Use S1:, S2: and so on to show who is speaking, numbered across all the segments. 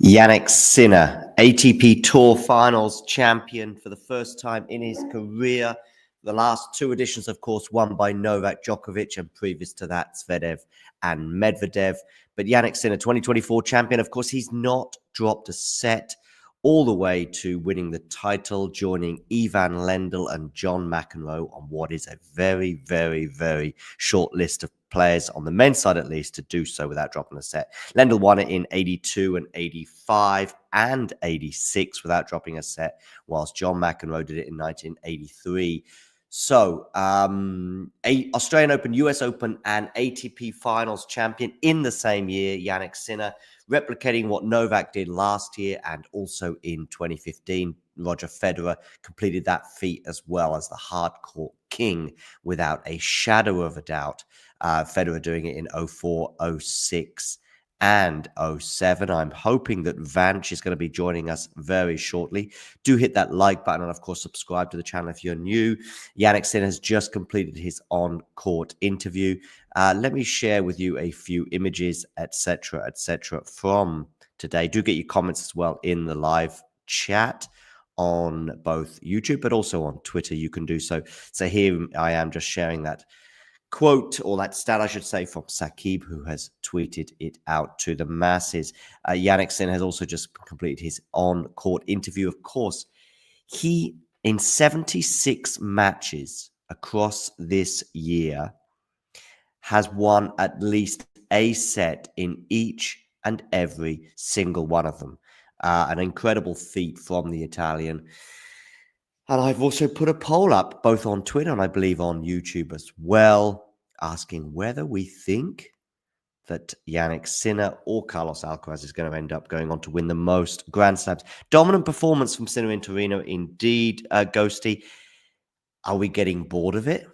S1: Jannik Sinner, ATP Tour Finals champion for the first time in his career. The last two editions, of course, won by Novak Djokovic, and previous to that, Zverev and Medvedev. But Jannik Sinner, 2024 champion, of course, he's not dropped a set all the way to winning the title, joining Ivan Lendl and John McEnroe on what is a very, very, very short list of players on the men's side, at least, to do so without dropping a set. Lendl won it in 82 and 85 and 86 without dropping a set, whilst John McEnroe did it in 1983. So, Australian Open, US Open, and ATP Finals champion in the same year, Jannik Sinner, replicating what Novak did last year and also in 2015. Roger Federer completed that feat as well as the hardcourt king without a shadow of a doubt. Federer doing it in 04, 06, and 07. I'm hoping that Vanch is going to be joining us very shortly. Do hit that like button and, of course, subscribe to the channel if you're new. Jannik Sinner has just completed his on-court interview. Let me share with you a few images, etc., from today. Do get your comments as well in the live chat on both YouTube, but also on Twitter. You can do so. So here I am just sharing that quote, or that stat, I should say, from Sakib, who has tweeted it out to the masses. Jannik Sinner has also just completed his on-court interview. Of course, he, in 76 matches across this year, has won at least a set in each and every single one of them. An incredible feat from the Italian. And I've also put a poll up, both on Twitter and I believe on YouTube as well, asking whether we think that Jannik Sinner or Carlos Alcaraz is going to end up going on to win the most Grand Slams. Dominant performance from Sinner in Torino, indeed, Ghosty. Are we getting bored of it?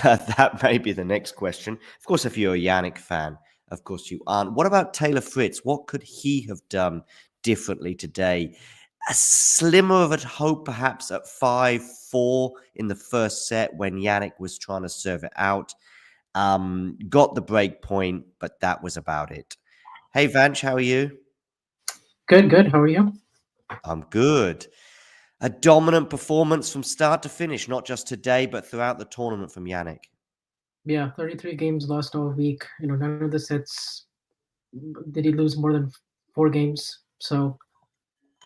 S1: That may be the next question. Of course, if you're a Jannik fan, of course you aren't. What about Taylor Fritz? What could he have done differently today? A slimmer of a hope, perhaps, at 5-4 in the first set when Jannik was trying to serve it out. Got the break point, but that was about it. Hey, Vanch, how are you?
S2: Good. How are you?
S1: I'm good. A dominant performance from start to finish, not just today, but throughout the tournament from Jannik.
S2: Yeah, 33 games lost all week. None of the sets did he lose more than 4 games. So,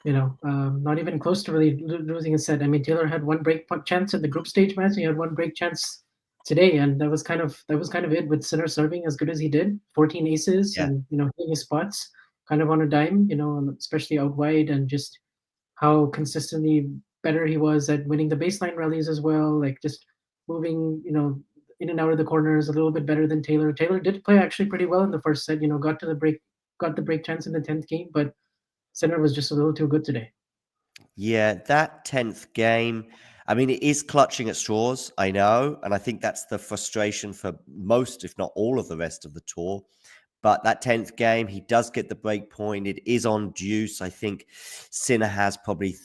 S2: not even close to really losing a set. I mean, Taylor had one break chance in the group stage match. He had one break chance today, and that was kind of it. With Sinner serving as good as he did, 14 aces, and hitting his spots kind of on a dime. Especially out wide, and just how consistently better he was at winning the baseline rallies as well. Like just moving, in and out of the corners a little bit better than Taylor. Taylor did play actually pretty well in the first set. Got the break chance in the 10th game, but Sinner was just a little too good today.
S1: Yeah, that 10th game, I mean, it is clutching at straws, I know. And I think that's the frustration for most, if not all, of the rest of the tour. But that 10th game, he does get the break point. It is on deuce. I think Sinner has probably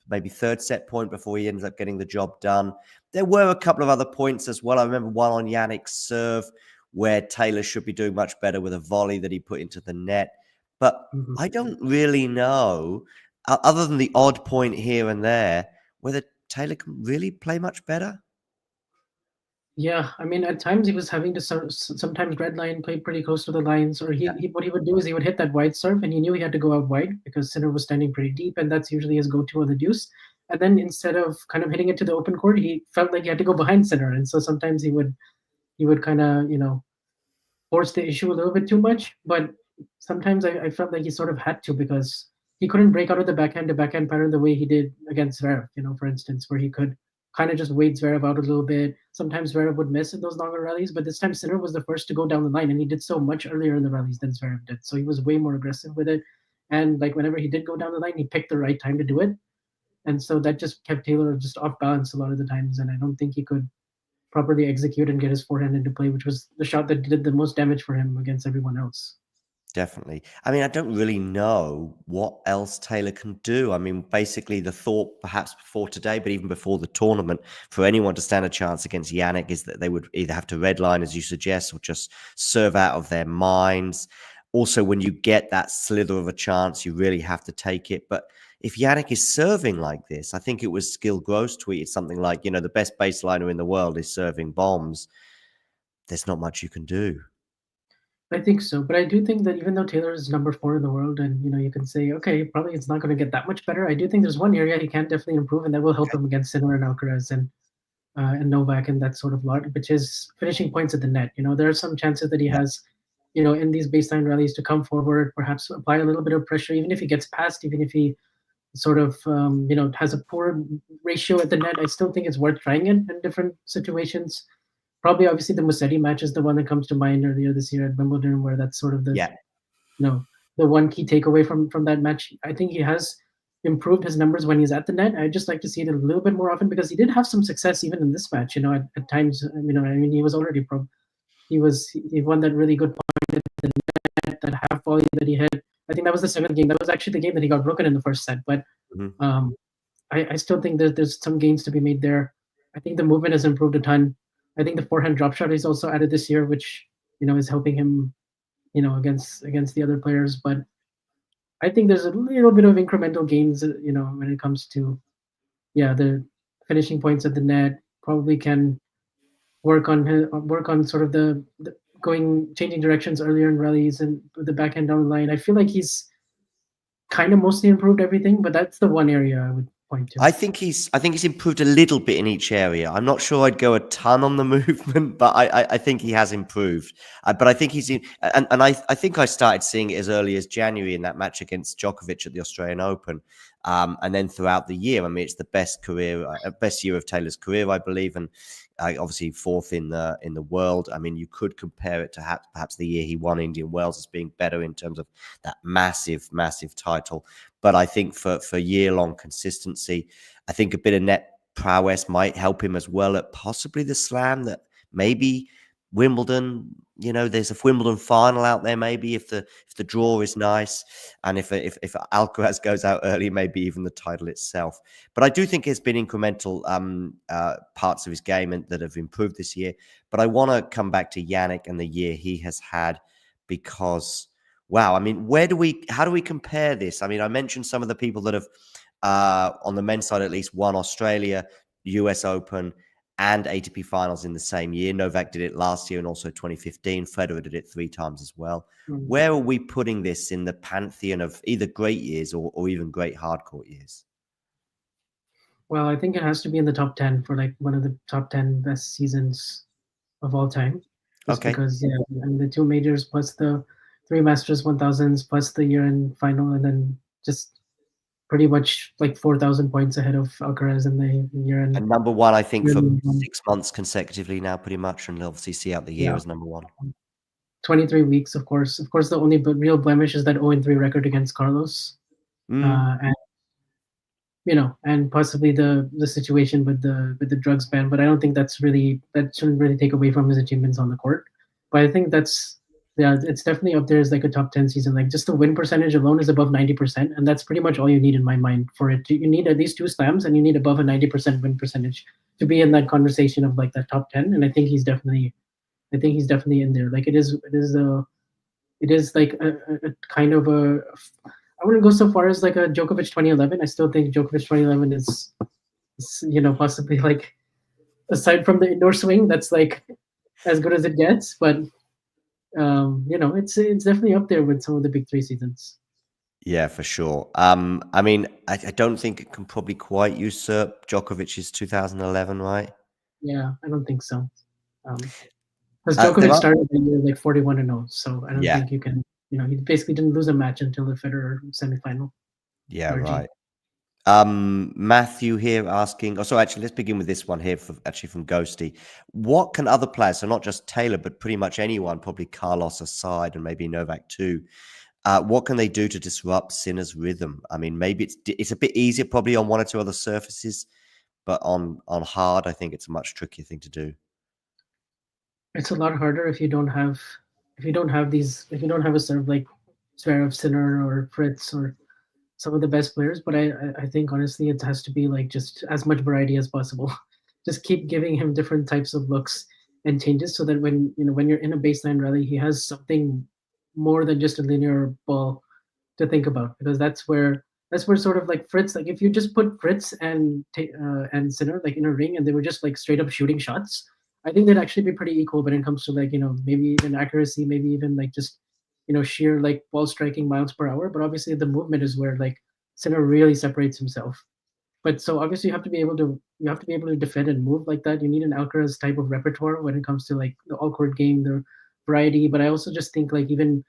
S1: maybe third set point before he ends up getting the job done. There were a couple of other points as well. I remember one on Jannik's serve where Taylor should be doing much better with a volley that he put into the net. But I don't really know, other than the odd point here and there, whether Taylor can really play much better.
S2: Yeah, I mean, at times he was having to sometimes red line, play pretty close to the lines, or what he would do is he would hit that wide serve, and he knew he had to go out wide because Sinner was standing pretty deep, and that's usually his go-to on the deuce. And then instead of kind of hitting it to the open court, he felt like he had to go behind Sinner, and so sometimes he would kind of force the issue a little bit too much. But sometimes I felt like he sort of had to, because he couldn't break out of the backhand to backhand pattern the way he did against Zverev, for instance, where he could kind of just wait Zverev out a little bit. Sometimes Zverev would miss in those longer rallies, but this time Sinner was the first to go down the line, and he did so much earlier in the rallies than Zverev did. So he was way more aggressive with it. And like whenever he did go down the line, he picked the right time to do it. And so that just kept Taylor just off balance a lot of the times. And I don't think he could properly execute and get his forehand into play, which was the shot that did the most damage for him against everyone else.
S1: Definitely. I mean, I don't really know what else Taylor can do. I mean, basically the thought perhaps before today, but even before the tournament, for anyone to stand a chance against Jannik is that they would either have to redline, as you suggest, or just serve out of their minds. also when you get that slither of a chance, you really have to take it. But if Jannik is serving like this, I think it was Skill Gross tweeted something like, the best baseliner in the world is serving bombs. There's not much you can do.
S2: I think so, but I do think that even though Taylor is number 4 in the world, and you can say, okay, probably it's not going to get that much better. I do think there's one area he can definitely improve, and that will help him against Sinner and Alcaraz and Novak and that sort of lot, which is finishing points at the net. There are some chances that he has, in these baseline rallies to come forward, perhaps apply a little bit of pressure, even if he gets past, even if he sort of, has a poor ratio at the net. I still think it's worth trying it in different situations. Probably, obviously, the Musetti match is the one that comes to mind earlier this year at Wimbledon, where that's sort of the the one key takeaway from that match. I think he has improved his numbers when he's at the net. I'd just like to see it a little bit more often because he did have some success even in this match. At times, he was already he won that really good point at the net, that half volley that he hit. I think that was the 7th game. That was actually the game that he got broken in the first set. But I still think there's some gains to be made there. I think the movement has improved a ton. I think the forehand drop shot he's also added this year, which is helping him, against the other players. But I think there's a little bit of incremental gains, when it comes to, the finishing points at the net. Probably can work on sort of the changing directions earlier in rallies and with the backhand down the line. I feel like he's kind of mostly improved everything, but that's the one area I would point to.
S1: I think he's improved a little bit in each area. I'm not sure I'd go a ton on the movement, but I think he has improved. But I think he's in, and I think I started seeing it as early as January in that match against Djokovic at the Australian Open, and then throughout the year. I mean, it's the best year of Taylor's career, I believe, and obviously 4th in the world. I mean, you could compare it to perhaps the year he won Indian Wells as being better in terms of that massive title. But I think for year-long consistency, I think a bit of net prowess might help him as well at possibly the Slam. That maybe Wimbledon, there's a Wimbledon final out there. Maybe if the draw is nice, and if Alcaraz goes out early, maybe even the title itself. But I do think there's been incremental parts of his game that have improved this year. But I want to come back to Jannik and the year he has had, because wow, I mean, how do we compare this? I mean, I mentioned some of the people that have, on the men's side at least, won Australia, US Open, and ATP Finals in the same year. Novak did it last year and also 2015. Federer did it 3 times as well. Where are we putting this in the pantheon of either great years or even great hardcourt years?
S2: Well, I think it has to be in the top 10 for like one of the top 10 best seasons of all time. Just because, and the 2 majors plus the 3 Masters 1000s plus the year-end final, and then just pretty much like 4,000 points ahead of Alcaraz in the year-end.
S1: And number 1, I think, for 6 months consecutively now, pretty much, and obviously see out the year as number 1. 23
S2: weeks, of course. Of course, the only real blemish is that 0-3 record against Carlos, and and possibly the situation with the drugs ban. But I don't think that shouldn't really take away from his achievements on the court. But I think it's definitely up there as like a top 10 season. Like just the win percentage alone is above 90%, and that's pretty much all you need in my mind for it. You need at least 2 slams, and you need above a 90% win percentage to be in that conversation of like that top 10. And I think he's definitely in there. Like it is like a kind of a. I wouldn't go so far as like a Djokovic 2011. I still think Djokovic 2011 is possibly like, aside from the indoor swing, that's like as good as it gets, but. It's definitely up there with some of the big 3 seasons.
S1: Yeah, for sure. I mean, I don't think it can probably quite usurp Djokovic's 2011, right?
S2: Yeah, I don't think so. Because Djokovic started the year like 41-0, so I don't think you can. He basically didn't lose a match until the Federer semifinal.
S1: Yeah, right. Matthew here asking, actually, let's begin with this one here from Ghosty. What can other players, so not just Taylor, but pretty much anyone, probably Carlos aside and maybe Novak too, what can they do to disrupt Sinner's rhythm? I mean, maybe it's a bit easier probably on 1 or 2 other surfaces, but on hard, I think it's a much trickier thing to do.
S2: It's a lot harder if you don't have a serve like Zverev, Sinner, or Fritz, or some of the best players. But I think honestly it has to be like just as much variety as possible. Just keep giving him different types of looks and changes so that when you're in a baseline rally, he has something more than just a linear ball to think about, because that's where sort of like Fritz, like if you just put Fritz and Sinner like in a ring and they were just like straight up shooting shots, I think they'd actually be pretty equal when it comes to like maybe even accuracy, maybe even like just sheer like ball striking miles per hour. But obviously the movement is where like Sinner really separates himself. But so obviously you have to be able to defend and move like that. You need an Alcaraz type of repertoire when it comes to like the all court game, the variety. But I also just think like even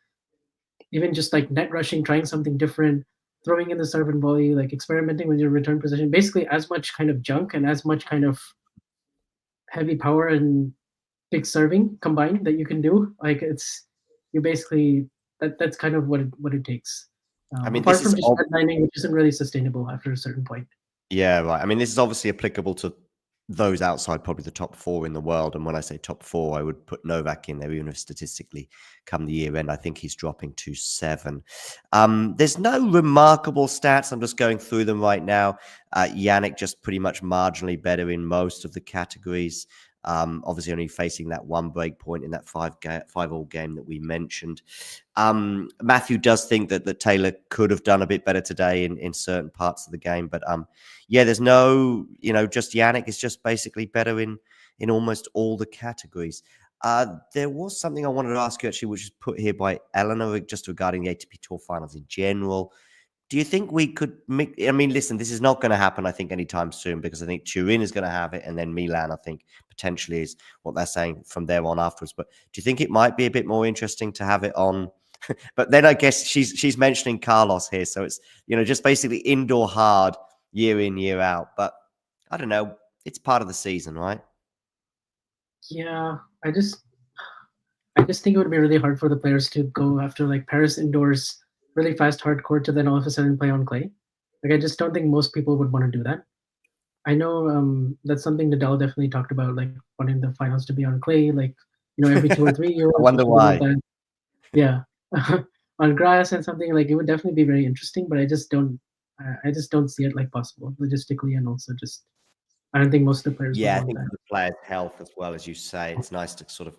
S2: just like net rushing, trying something different, throwing in the serve and volley, like experimenting with your return position, basically as much kind of junk and as much kind of heavy power and big serving combined that you can do. Like it's you basically that's kind of what it takes.
S1: I mean,
S2: Apart
S1: this
S2: from
S1: is
S2: just redlining, which isn't really sustainable after a certain point.
S1: Yeah, right. I mean, this is obviously applicable to those outside probably the top four in the world. And when I say top four, I would put Novak in there, even if statistically, come the year end, I think he's dropping to 7. There's no remarkable stats. I'm just going through them right now. Jannik just pretty much marginally better in most of the categories. Obviously, only facing that one break point in that 5-all game that we mentioned. Matthew does think that Taylor could have done a bit better today in certain parts of the game, but yeah, there's no, just Jannik is just basically better in almost all the categories. There was something I wanted to ask you actually, which is put here by Eleanor, just regarding the ATP Tour Finals in general. Do you think we could make? I mean, listen, this is not going to happen, I think, anytime soon, because I think Turin is going to have it, and then Milan, I think, potentially is what they're saying from there on afterwards. But do you think it might be a bit more interesting to have it on? But then I guess she's mentioning Carlos here, so it's just basically indoor hard year in year out. But I don't know, it's part of the season, right?
S2: Yeah, I just think it would be really hard for the players to go after like Paris indoors, really fast hard court to then all of a sudden play on clay. Like I just don't think most people would want to do that. I know that's something Nadal definitely talked about, like wanting the finals to be on clay, like every 2 or 3 years
S1: I
S2: or
S1: wonder
S2: something like
S1: why.
S2: that. Yeah, on grass and something like it would definitely be very interesting. But I just don't see it like possible logistically, and also just I don't think most of the players would
S1: Yeah, I
S2: want
S1: think
S2: that.
S1: for the players' health as well, as you say, it's nice to sort of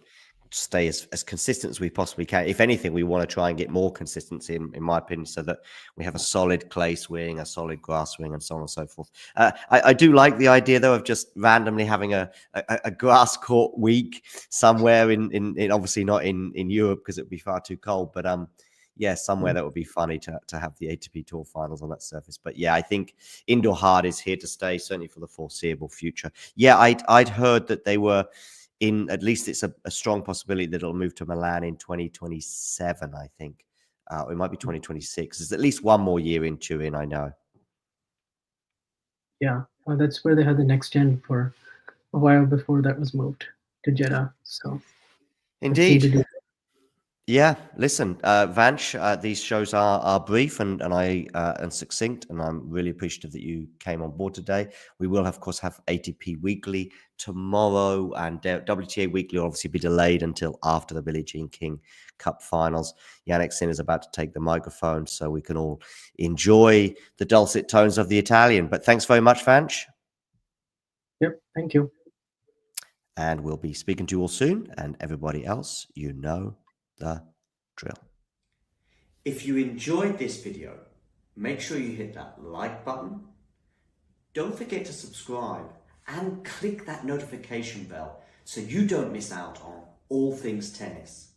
S1: stay as consistent as we possibly can. If anything, we want to try and get more consistency, in my opinion, so that we have a solid clay swing, a solid grass swing, and so on and so forth. I do like the idea, though, of just randomly having a grass court week somewhere in obviously not in Europe because it would be far too cold, but yeah, somewhere
S2: Mm.
S1: that would be funny to have the ATP Tour Finals on that surface. But yeah, I think indoor hard is here to stay, certainly for the foreseeable future. Yeah, I'd heard that they were in, at least it's a strong possibility that it'll move to Milan in 2027, I think. Or it might be 2026. There's at least one more year in Turin, I know.
S2: Yeah, that's where they had the next gen for a while before that was moved to Jeddah. So that seemed to
S1: Indeed.
S2: do.
S1: Yeah, listen, Vanch, these shows are brief and succinct, and I'm really appreciative that you came on board today. We will, of course, have ATP Weekly tomorrow, and WTA Weekly will obviously be delayed until after the Billie Jean King Cup Finals. Jannik Sinner is about to take the microphone, so we can all enjoy the dulcet tones of the Italian. But thanks very much, Vanch,
S2: Yep. Thank you.
S1: and we'll be speaking to you all soon. And everybody else, you know the drill. If you enjoyed this video, make sure you hit that like button. Don't forget to subscribe and click that notification bell so you don't miss out on all things tennis.